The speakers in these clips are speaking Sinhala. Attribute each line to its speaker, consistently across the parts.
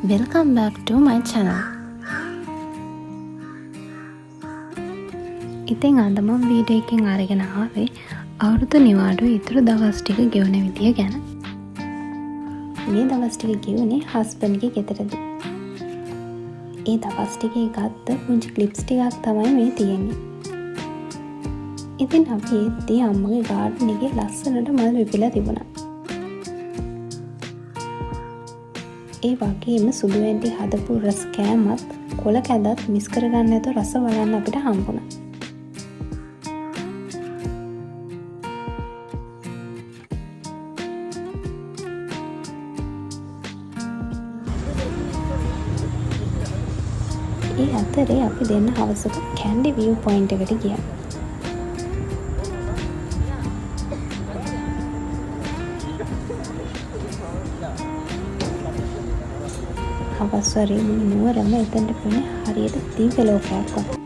Speaker 1: Welcome back to my channel. ඉතින් අද මම වීඩියෝ එකකින් අරගෙන ආවේ අවුරුදු නිවාඩු ඉතුරු දවස් ටික ගෙවන විදිය ගැන. මේ දවස් ටික ගෙවුනේ හස්බන්ඩ්ගේ ගෙදරදී. ඒ දවස් ටිකේ ගත්ත පුංචි ක්ලිප්ස් ටිකක් තමයි මේ තියෙන්නේ. ඉතින් අපි එද්දී අම්මගේ ගාඩන් එකේ ලස්සනට මල් විපිලා තිබුණා. ඒ වගේම සුදු ඇන්ටි හදපු රස කෑමත් කොළ කැඳත් මිස් කරගන්න නැතුව රස බලන්න අපිට හම්බුණා. ඒ අතරේ අපි දෙන්න හවසක කැන්ඩි විව් පොයින්ට් එකට ගියා. හවස් වරේ මුළු නුවරම එතනට පෙනේ හරියට දිව්‍ය ලෝකයක් වගේ.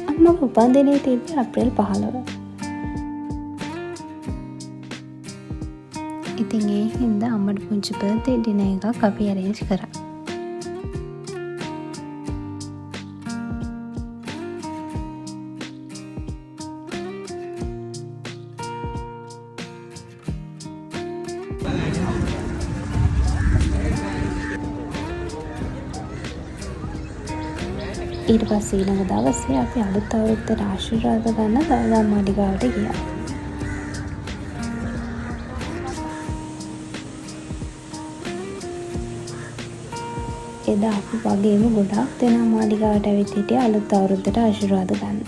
Speaker 1: අම්මගේ උපන්දිනේ තිබ්බේ අප්‍රේල් 15. ඉතින් ඒ හින්දා අම්මට පුංචි බර්ත්ඩේ ඩිනර් එකක් අපි arrange කරා. ඊට පස්සේ ඊළඟ දවසේ අපි අලුත් අවුරුද්දට ආශිර්වාද ගන්න දළදා මාලිගාවට ගියා. එදා අපි වගේම ගොඩාක් දෙනා මාලිගාවට ඇවිත් හිටියා අලුත් අවුරුද්දට ආශිර්වාද ගන්න.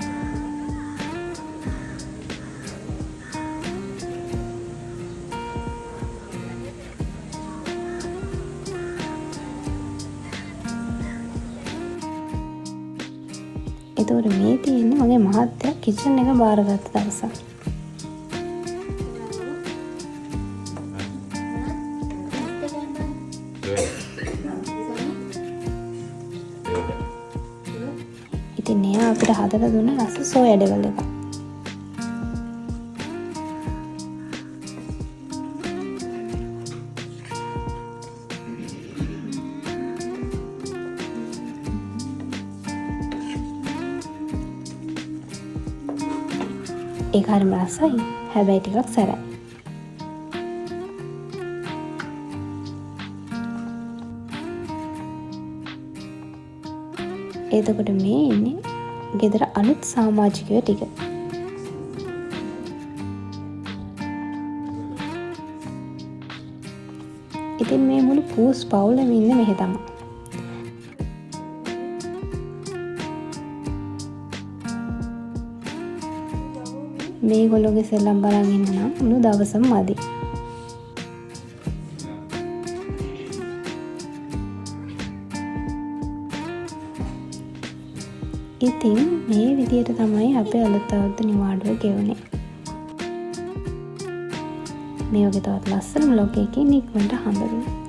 Speaker 1: එතකොට මේ තියෙන්නේ මගේ මහත්තයා කිචන් එක බාරගත්ත දවසක්. ඉතින් එයා අපිට හදලා දුන්න රස සෝයා ඩෙවල් එකක්. ඒක හරිම රසයි. හැබැයි ටිකක් සැරයි. එතකොට මේ ඉන්නේ ගෙදර අලුත් සමාජිකයෝ ටික. ඉතින් මේ මුළු පූස් පවුලම ඉන්නේ මෙහෙ තමයි. මේගොල්ලෝගේ සෙල්ලම් බලන් ඉන්න නම් මුළු දවසම මදි. ඉතින් මේ විදියට තමයි අපේ අලුත් අවුරුදු නිවාඩුව ගෙවුනේ. මේ වගේ තවත් ලස්සන vlog එකකින් ඉක්මනට හම්බ වෙමු.